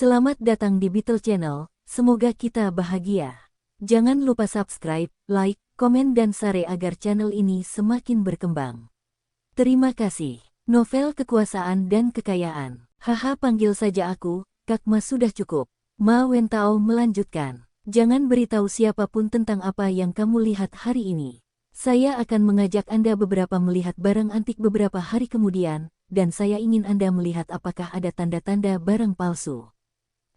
Selamat datang di Beetle Channel, semoga kita bahagia. Jangan lupa subscribe, like, komen dan share agar channel ini semakin berkembang. Terima kasih. Novel kekuasaan dan kekayaan. Haha, panggil saja aku, Kak Ma, sudah cukup. Ma Wentao melanjutkan. Jangan beritahu siapapun tentang apa yang kamu lihat hari ini. Saya akan mengajak Anda beberapa melihat barang antik beberapa hari kemudian, dan saya ingin Anda melihat apakah ada tanda-tanda barang palsu.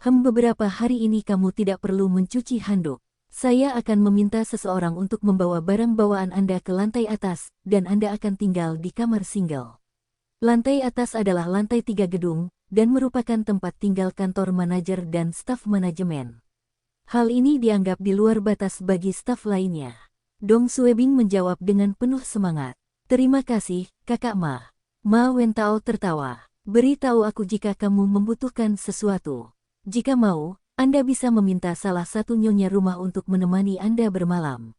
Beberapa hari ini kamu tidak perlu mencuci handuk. Saya akan meminta seseorang untuk membawa barang bawaan Anda ke lantai atas, dan Anda akan tinggal di kamar single. Lantai atas adalah lantai 3 gedung, dan merupakan tempat tinggal kantor manajer dan staf manajemen. Hal ini dianggap di luar batas bagi staf lainnya. Dong Suebing menjawab dengan penuh semangat. Terima kasih, Kakak Ma. Ma Wentao tertawa. Beritahu aku jika kamu membutuhkan sesuatu. Jika mau, Anda bisa meminta salah satu nyonya rumah untuk menemani Anda bermalam.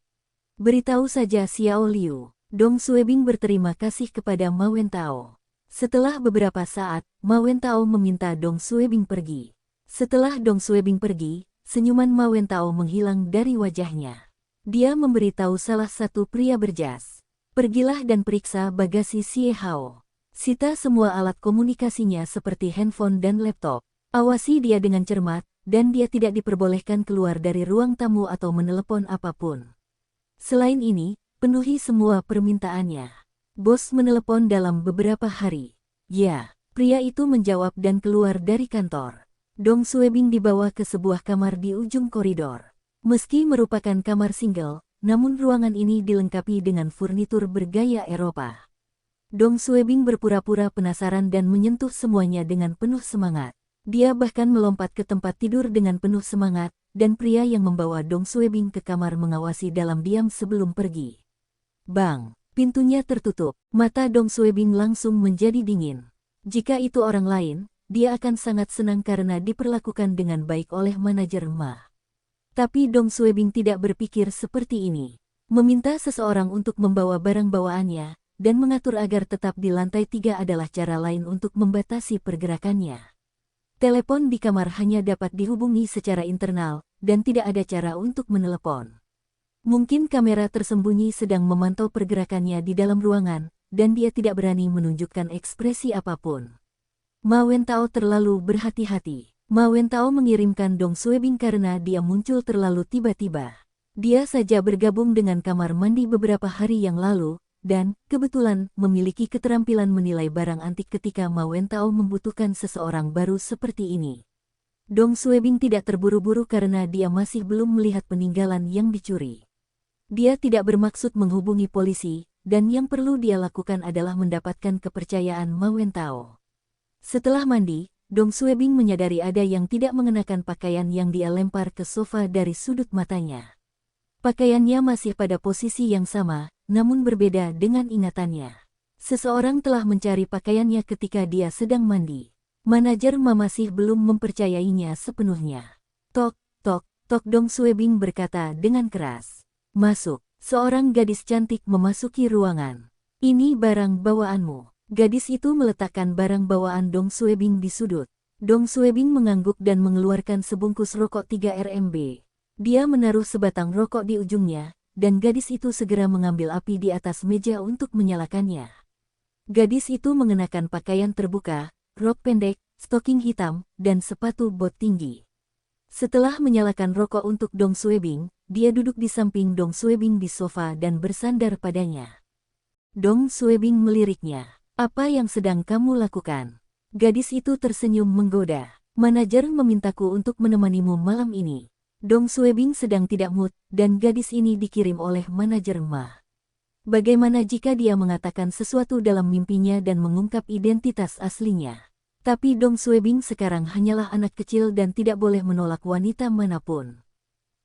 Beritahu saja Xiao Liu. Dong Suebing berterima kasih kepada Ma Wentao. Setelah beberapa saat, Ma Wentao meminta Dong Suebing pergi. Setelah Dong Suebing pergi, senyuman Ma Wentao menghilang dari wajahnya. Dia memberitahu salah satu pria berjas. Pergilah dan periksa bagasi Xie Hao. Sita semua alat komunikasinya seperti handphone dan laptop. Awasi dia dengan cermat, dan dia tidak diperbolehkan keluar dari ruang tamu atau menelepon apapun. Selain ini, penuhi semua permintaannya. Bos menelepon dalam beberapa hari. Ya, pria itu menjawab dan keluar dari kantor. Dong Suebing dibawa ke sebuah kamar di ujung koridor. Meski merupakan kamar single, namun ruangan ini dilengkapi dengan furnitur bergaya Eropa. Dong Suebing berpura-pura penasaran dan menyentuh semuanya dengan penuh semangat. Dia bahkan melompat ke tempat tidur dengan penuh semangat, dan pria yang membawa Dong Suebing ke kamar mengawasi dalam diam sebelum pergi. Bang! Pintunya tertutup. Mata Dong Suebing langsung menjadi dingin. Jika itu orang lain, dia akan sangat senang karena diperlakukan dengan baik oleh manajer Ma. Tapi Dong Suebing tidak berpikir seperti ini. Meminta seseorang untuk membawa barang bawaannya, dan mengatur agar tetap di lantai 3 adalah cara lain untuk membatasi pergerakannya. Telepon di kamar hanya dapat dihubungi secara internal, dan tidak ada cara untuk menelepon. Mungkin kamera tersembunyi sedang memantau pergerakannya di dalam ruangan, dan dia tidak berani menunjukkan ekspresi apapun. Ma Wentao terlalu berhati-hati. Ma Wentao mengirimkan Dong Suebing karena dia muncul terlalu tiba-tiba. Dia saja bergabung dengan kamar mandi beberapa hari yang lalu, dan, kebetulan, memiliki keterampilan menilai barang antik ketika Ma Wentao membutuhkan seseorang baru seperti ini. Dong Suebing tidak terburu-buru karena dia masih belum melihat peninggalan yang dicuri. Dia tidak bermaksud menghubungi polisi, dan yang perlu dia lakukan adalah mendapatkan kepercayaan Ma Wentao. Setelah mandi, Dong Suebing menyadari ada yang tidak mengenakan pakaian yang dia lempar ke sofa dari sudut matanya. Pakaiannya masih pada posisi yang sama, namun berbeda dengan ingatannya. Seseorang telah mencari pakaiannya ketika dia sedang mandi. Manajer Ma masih belum mempercayainya sepenuhnya. Tok, tok, tok, Dong Suebing berkata dengan keras. Masuk. Seorang gadis cantik memasuki ruangan. Ini barang bawaanmu. Gadis itu meletakkan barang bawaan Dong Suebing di sudut. Dong Suebing mengangguk dan mengeluarkan sebungkus rokok 3 RMB. Dia menaruh sebatang rokok di ujungnya, dan gadis itu segera mengambil api di atas meja untuk menyalakannya. Gadis itu mengenakan pakaian terbuka, rok pendek, stoking hitam, dan sepatu bot tinggi. Setelah menyalakan rokok untuk Dong Suebing, dia duduk di samping Dong Suebing di sofa dan bersandar padanya. Dong Suebing meliriknya. Apa yang sedang kamu lakukan? Gadis itu tersenyum menggoda. Manajer memintaku untuk menemanimu malam ini. Dong Suebing sedang tidak mood, dan gadis ini dikirim oleh manajer Ma. Bagaimana jika dia mengatakan sesuatu dalam mimpinya dan mengungkap identitas aslinya? Tapi Dong Suebing sekarang hanyalah anak kecil dan tidak boleh menolak wanita manapun.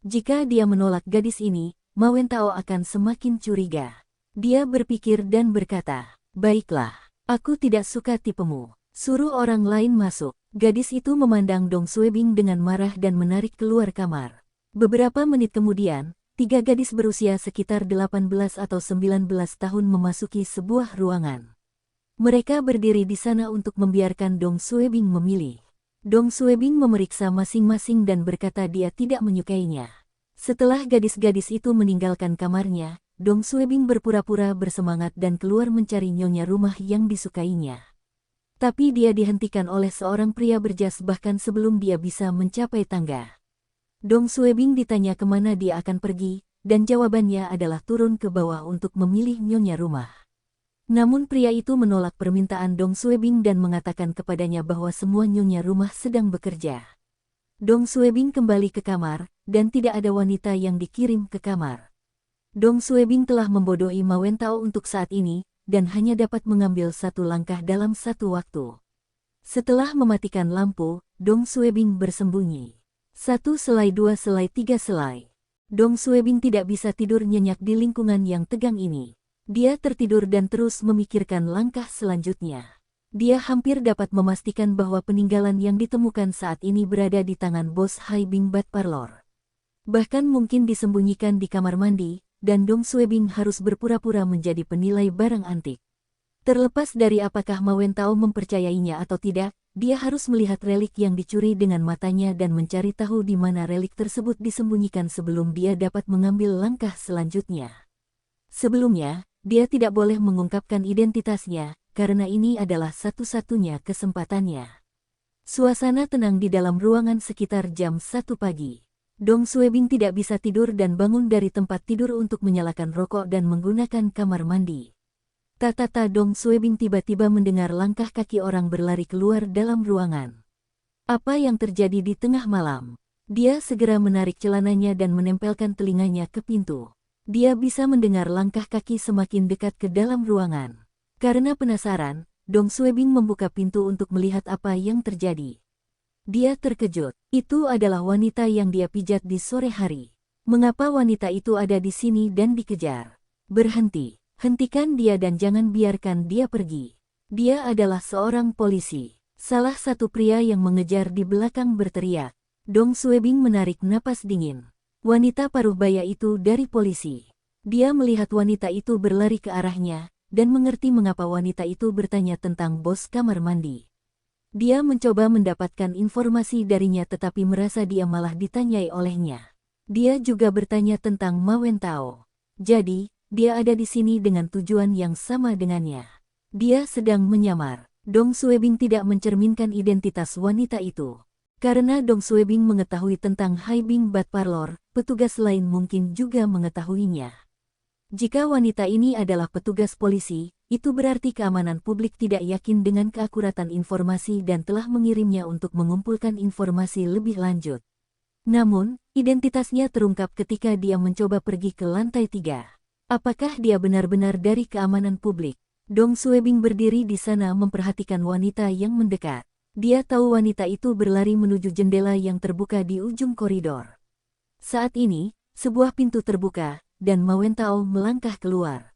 Jika dia menolak gadis ini, Ma Wentao akan semakin curiga. Dia berpikir dan berkata, baiklah, aku tidak suka tipemu. Suruh orang lain masuk. Gadis itu memandang Dong Suebing dengan marah dan menarik keluar kamar. Beberapa menit kemudian, 3 gadis berusia sekitar 18 atau 19 tahun memasuki sebuah ruangan. Mereka berdiri di sana untuk membiarkan Dong Suebing memilih. Dong Suebing memeriksa masing-masing dan berkata dia tidak menyukainya. Setelah gadis-gadis itu meninggalkan kamarnya, Dong Suebing berpura-pura bersemangat dan keluar mencari nyonya rumah yang disukainya. Tapi dia dihentikan oleh seorang pria berjas bahkan sebelum dia bisa mencapai tangga. Dong Suebing ditanya kemana dia akan pergi, dan jawabannya adalah turun ke bawah untuk memilih nyonya rumah. Namun pria itu menolak permintaan Dong Suebing dan mengatakan kepadanya bahwa semua nyonya rumah sedang bekerja. Dong Suebing kembali ke kamar, dan tidak ada wanita yang dikirim ke kamar. Dong Suebing telah membodohi Ma Wentao untuk saat ini, dan hanya dapat mengambil satu langkah dalam satu waktu. Setelah mematikan lampu, Dong Suebing bersembunyi. 1 selai 2 selai 3 selai. Dong Suebing tidak bisa tidur nyenyak di lingkungan yang tegang ini. Dia tertidur dan terus memikirkan langkah selanjutnya. Dia hampir dapat memastikan bahwa peninggalan yang ditemukan saat ini berada di tangan bos Hai Bing Bat Parlor. Bahkan mungkin disembunyikan di kamar mandi, dan Dong Suebing harus berpura-pura menjadi penilai barang antik. Terlepas dari apakah Ma Wentao mempercayainya atau tidak, dia harus melihat relik yang dicuri dengan matanya dan mencari tahu di mana relik tersebut disembunyikan sebelum dia dapat mengambil langkah selanjutnya. Sebelumnya, dia tidak boleh mengungkapkan identitasnya, karena ini adalah satu-satunya kesempatannya. Suasana tenang di dalam ruangan sekitar jam 1 pagi. Dong Suebing tidak bisa tidur dan bangun dari tempat tidur untuk menyalakan rokok dan menggunakan kamar mandi. Tata Dong Suebing tiba-tiba mendengar langkah kaki orang berlari keluar dalam ruangan. Apa yang terjadi di tengah malam? Dia segera menarik celananya dan menempelkan telinganya ke pintu. Dia bisa mendengar langkah kaki semakin dekat ke dalam ruangan. Karena penasaran, Dong Suebing membuka pintu untuk melihat apa yang terjadi. Dia terkejut. Itu adalah wanita yang dia pijat di sore hari. Mengapa wanita itu ada di sini dan dikejar? Berhenti. Hentikan dia dan jangan biarkan dia pergi. Dia adalah seorang polisi. Salah satu pria yang mengejar di belakang berteriak. Dong Suebing menarik napas dingin. Wanita paruh baya itu dari polisi. Dia melihat wanita itu berlari ke arahnya, dan mengerti mengapa wanita itu bertanya tentang bos kamar mandi. Dia mencoba mendapatkan informasi darinya tetapi merasa dia malah ditanyai olehnya. Dia juga bertanya tentang Ma Wentao. Jadi, dia ada di sini dengan tujuan yang sama dengannya. Dia sedang menyamar. Dong Suebing tidak mencerminkan identitas wanita itu. Karena Dong Suebing mengetahui tentang Hai Bing Bat Parlor, petugas lain mungkin juga mengetahuinya. Jika wanita ini adalah petugas polisi, itu berarti keamanan publik tidak yakin dengan keakuratan informasi dan telah mengirimnya untuk mengumpulkan informasi lebih lanjut. Namun, identitasnya terungkap ketika dia mencoba pergi ke lantai 3. Apakah dia benar-benar dari keamanan publik? Dong Suebing berdiri di sana memperhatikan wanita yang mendekat. Dia tahu wanita itu berlari menuju jendela yang terbuka di ujung koridor. Saat ini, sebuah pintu terbuka, dan Ma Wentao melangkah keluar.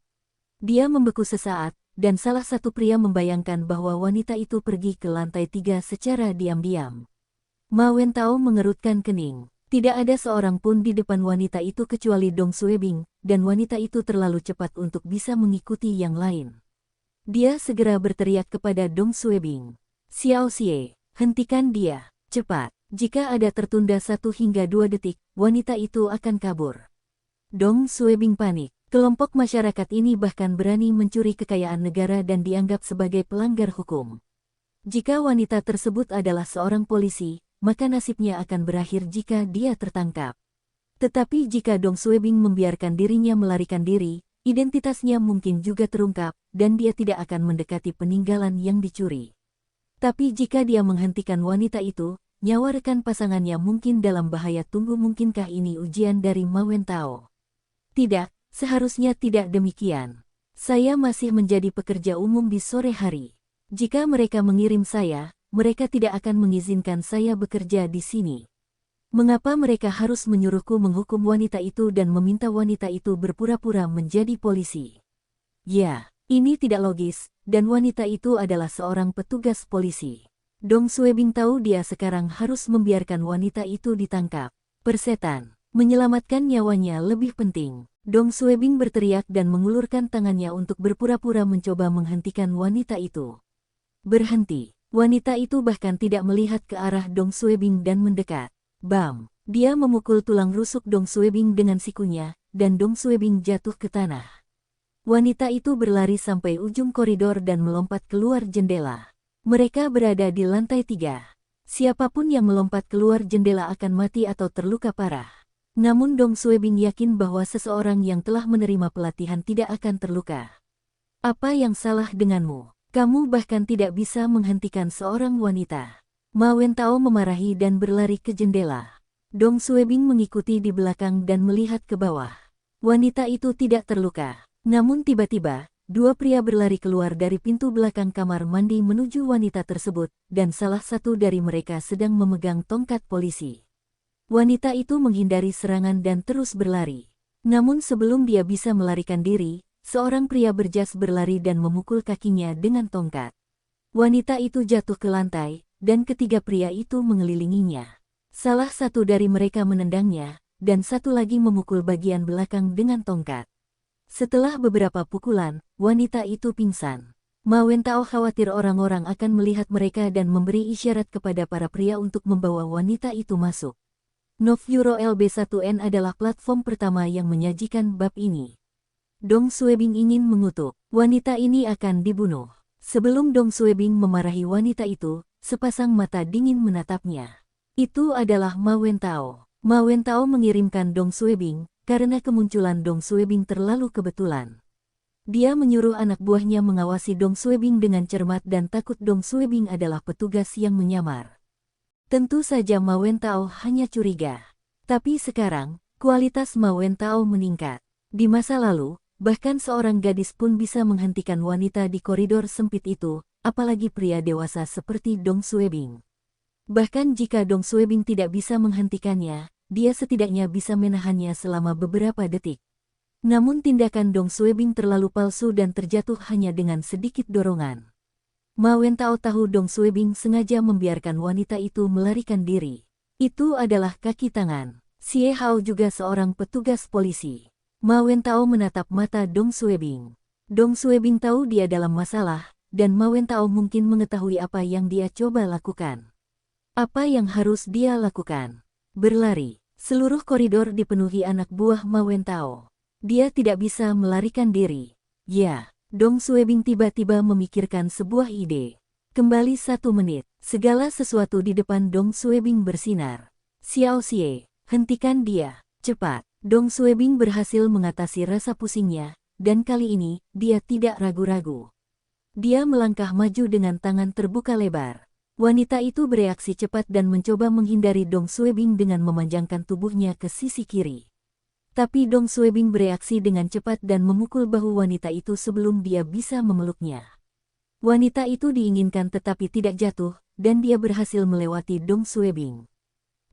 Dia membeku sesaat, dan salah satu pria membayangkan bahwa wanita itu pergi ke lantai 3 secara diam-diam. Ma Wentao mengerutkan kening. Tidak ada seorang pun di depan wanita itu kecuali Dong Suebing, dan wanita itu terlalu cepat untuk bisa mengikuti yang lain. Dia segera berteriak kepada Dong Suebing. Xiao Xie, hentikan dia, cepat. Jika ada tertunda 1 hingga 2 detik, wanita itu akan kabur. Dong Suebing panik. Kelompok masyarakat ini bahkan berani mencuri kekayaan negara dan dianggap sebagai pelanggar hukum. Jika wanita tersebut adalah seorang polisi, maka nasibnya akan berakhir jika dia tertangkap. Tetapi jika Dong Suebing membiarkan dirinya melarikan diri, identitasnya mungkin juga terungkap, dan dia tidak akan mendekati peninggalan yang dicuri. Tapi jika dia menghentikan wanita itu, nyawa rekan pasangannya mungkin dalam bahaya. Tunggu, mungkinkah ini ujian dari Ma Wentao? Tidak, seharusnya tidak demikian. Saya masih menjadi pekerja umum di sore hari. Jika mereka mengirim saya, mereka tidak akan mengizinkan saya bekerja di sini. Mengapa mereka harus menyuruhku menghukum wanita itu dan meminta wanita itu berpura-pura menjadi polisi? Ya, ini tidak logis, dan wanita itu adalah seorang petugas polisi. Dong Suebing tahu dia sekarang harus membiarkan wanita itu ditangkap. Persetan, menyelamatkan nyawanya lebih penting. Dong Suebing berteriak dan mengulurkan tangannya untuk berpura-pura mencoba menghentikan wanita itu. Berhenti. Wanita itu bahkan tidak melihat ke arah Dong Suebing dan mendekat. Bam! Dia memukul tulang rusuk Dong Suebing dengan sikunya, dan Dong Suebing jatuh ke tanah. Wanita itu berlari sampai ujung koridor dan melompat keluar jendela. Mereka berada di lantai 3. Siapapun yang melompat keluar jendela akan mati atau terluka parah. Namun Dong Suebing yakin bahwa seseorang yang telah menerima pelatihan tidak akan terluka. Apa yang salah denganmu? Kamu bahkan tidak bisa menghentikan seorang wanita. Ma Wentao memarahi dan berlari ke jendela. Dong Suebing mengikuti di belakang dan melihat ke bawah. Wanita itu tidak terluka. Namun tiba-tiba, dua pria berlari keluar dari pintu belakang kamar mandi menuju wanita tersebut, dan salah satu dari mereka sedang memegang tongkat polisi. Wanita itu menghindari serangan dan terus berlari. Namun sebelum dia bisa melarikan diri, seorang pria berjas berlari dan memukul kakinya dengan tongkat. Wanita itu jatuh ke lantai, dan ketiga pria itu mengelilinginya. Salah satu dari mereka menendangnya, dan satu lagi memukul bagian belakang dengan tongkat. Setelah beberapa pukulan, wanita itu pingsan. Ma Wentao khawatir orang-orang akan melihat mereka dan memberi isyarat kepada para pria untuk membawa wanita itu masuk. Novuro LB1N adalah platform pertama yang menyajikan bab ini. Dong Suebing ingin mengutuk. Wanita ini akan dibunuh. Sebelum Dong Suebing memarahi wanita itu, sepasang mata dingin menatapnya. Itu adalah Ma Wentao. Ma Wentao mengirimkan Dong Suebing, karena kemunculan Dong Suebing terlalu kebetulan. Dia menyuruh anak buahnya mengawasi Dong Suebing dengan cermat dan takut Dong Suebing adalah petugas yang menyamar. Tentu saja Ma Wentao hanya curiga. Tapi sekarang, kualitas Ma Wentao meningkat. Di masa lalu, bahkan seorang gadis pun bisa menghentikan wanita di koridor sempit itu, apalagi pria dewasa seperti Dong Suebing. Bahkan jika Dong Suebing tidak bisa menghentikannya, dia setidaknya bisa menahannya selama beberapa detik. Namun tindakan Dong Suebing terlalu palsu dan terjatuh hanya dengan sedikit dorongan. Ma Wentao tahu Dong Suebing sengaja membiarkan wanita itu melarikan diri. Itu adalah kaki tangan. Xie Hao juga seorang petugas polisi. Ma Wentao menatap mata Dong Suebing. Dong Suebing tahu dia dalam masalah, dan Ma Wentao mungkin mengetahui apa yang dia coba lakukan. Apa yang harus dia lakukan? Berlari. Seluruh koridor dipenuhi anak buah Ma Wentao. Dia tidak bisa melarikan diri. Ya, Dong Suebing tiba-tiba memikirkan sebuah ide. Kembali 1 menit, segala sesuatu di depan Dong Suebing bersinar. Xiao Xie, hentikan dia, cepat. Dong Suebing berhasil mengatasi rasa pusingnya, dan kali ini, dia tidak ragu-ragu. Dia melangkah maju dengan tangan terbuka lebar. Wanita itu bereaksi cepat dan mencoba menghindari Dong Suebing dengan memanjangkan tubuhnya ke sisi kiri. Tapi Dong Suebing bereaksi dengan cepat dan memukul bahu wanita itu sebelum dia bisa memeluknya. Wanita itu diinginkan tetapi tidak jatuh, dan dia berhasil melewati Dong Suebing.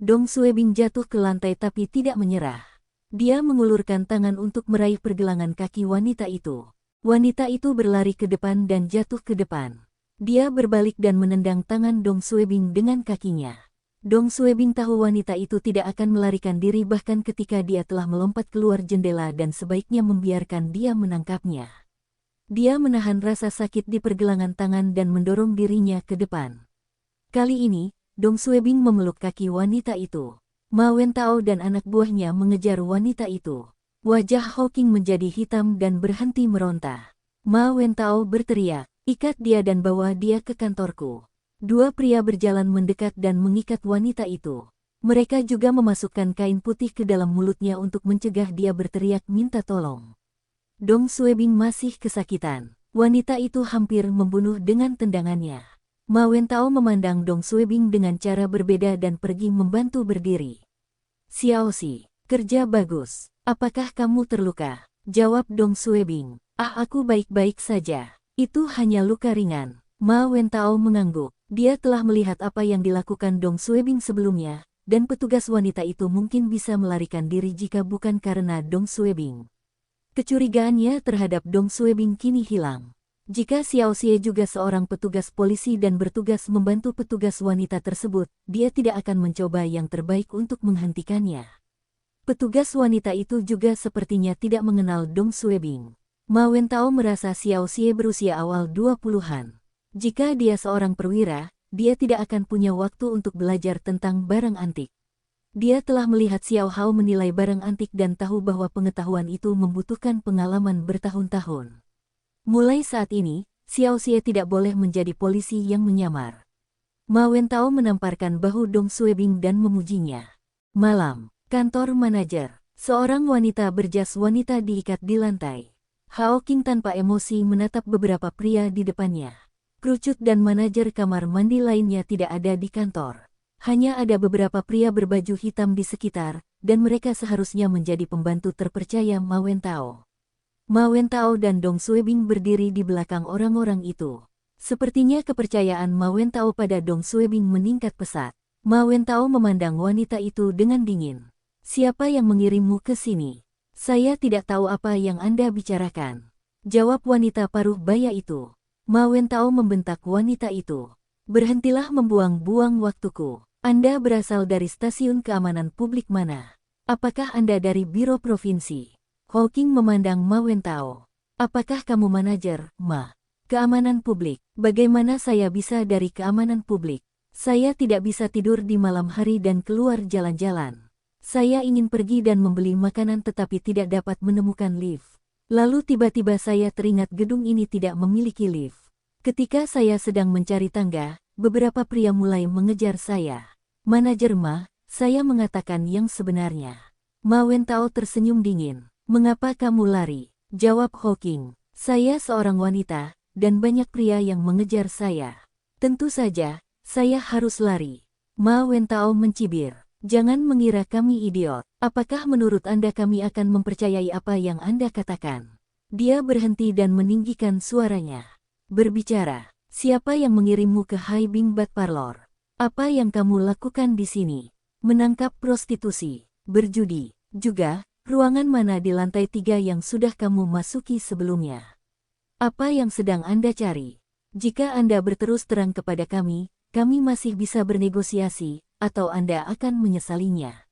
Dong Suebing jatuh ke lantai tapi tidak menyerah. Dia mengulurkan tangan untuk meraih pergelangan kaki wanita itu. Wanita itu berlari ke depan dan jatuh ke depan. Dia berbalik dan menendang tangan Dong Suebing dengan kakinya. Dong Suebing tahu wanita itu tidak akan melarikan diri bahkan ketika dia telah melompat keluar jendela dan sebaiknya membiarkan dia menangkapnya. Dia menahan rasa sakit di pergelangan tangan dan mendorong dirinya ke depan. Kali ini, Dong Suebing memeluk kaki wanita itu. Ma Wentao dan anak buahnya mengejar wanita itu. Wajah Hawking menjadi hitam dan berhenti meronta. Ma Wentao berteriak, ikat dia dan bawa dia ke kantorku. Dua pria berjalan mendekat dan mengikat wanita itu. Mereka juga memasukkan kain putih ke dalam mulutnya untuk mencegah dia berteriak minta tolong. Dong Suebing masih kesakitan. Wanita itu hampir membunuh dengan tendangannya. Ma Wentao memandang Dong Suebing dengan cara berbeda dan pergi membantu berdiri. Xiao Xie, kerja bagus. Apakah kamu terluka? Jawab Dong Suebing. Aku baik-baik saja. Itu hanya luka ringan. Ma Wentao mengangguk. Dia telah melihat apa yang dilakukan Dong Suebing sebelumnya, dan petugas wanita itu mungkin bisa melarikan diri jika bukan karena Dong Suebing. Kecurigaannya terhadap Dong Suebing kini hilang. Jika Xiao Xie juga seorang petugas polisi dan bertugas membantu petugas wanita tersebut, dia tidak akan mencoba yang terbaik untuk menghentikannya. Petugas wanita itu juga sepertinya tidak mengenal Dong Suebing. Ma Wentao merasa Xiao Xie berusia awal 20-an. Jika dia seorang perwira, dia tidak akan punya waktu untuk belajar tentang barang antik. Dia telah melihat Xiao Hao menilai barang antik dan tahu bahwa pengetahuan itu membutuhkan pengalaman bertahun-tahun. Mulai saat ini, Xiao Xie tidak boleh menjadi polisi yang menyamar. Ma Wentao menamparkan bahu Dong Suebing dan memujinya. Malam, kantor manajer. Seorang wanita berjas wanita diikat di lantai. Hao Qing tanpa emosi menatap beberapa pria di depannya. Kerucut dan manajer kamar mandi lainnya tidak ada di kantor. Hanya ada beberapa pria berbaju hitam di sekitar, dan mereka seharusnya menjadi pembantu terpercaya Ma Wentao. Ma Wentao dan Dong Suebing berdiri di belakang orang-orang itu. Sepertinya kepercayaan Ma Wentao pada Dong Suebing meningkat pesat. Ma Wentao memandang wanita itu dengan dingin. Siapa yang mengirimmu ke sini? Saya tidak tahu apa yang Anda bicarakan. Jawab wanita paruh baya itu. Ma Wentao membentak wanita itu. Berhentilah membuang-buang waktuku. Anda berasal dari stasiun keamanan publik mana? Apakah Anda dari Biro Provinsi? Hawking memandang Ma Wentao. Apakah kamu manajer, Ma? Keamanan publik. Bagaimana saya bisa dari keamanan publik? Saya tidak bisa tidur di malam hari dan keluar jalan-jalan. Saya ingin pergi dan membeli makanan tetapi tidak dapat menemukan lift. Lalu tiba-tiba saya teringat gedung ini tidak memiliki lift. Ketika saya sedang mencari tangga, beberapa pria mulai mengejar saya. Manajer Ma, saya mengatakan yang sebenarnya. Ma Wentao tersenyum dingin. Mengapa kamu lari? Jawab Hawking. Saya seorang wanita, dan banyak pria yang mengejar saya. Tentu saja, saya harus lari. Ma Wentao mencibir. Jangan mengira kami idiot. Apakah menurut Anda kami akan mempercayai apa yang Anda katakan? Dia berhenti dan meninggikan suaranya. Berbicara, siapa yang mengirimmu ke Hai Bing Bat Parlor? Apa yang kamu lakukan di sini? Menangkap prostitusi, berjudi, juga, ruangan mana di lantai 3 yang sudah kamu masuki sebelumnya? Apa yang sedang Anda cari? Jika Anda berterus terang kepada kami masih bisa bernegosiasi, atau Anda akan menyesalinya.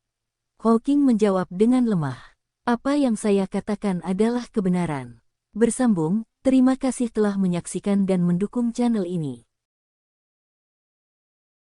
Hawking menjawab dengan lemah. Apa yang saya katakan adalah kebenaran. Bersambung, terima kasih telah menyaksikan dan mendukung channel ini.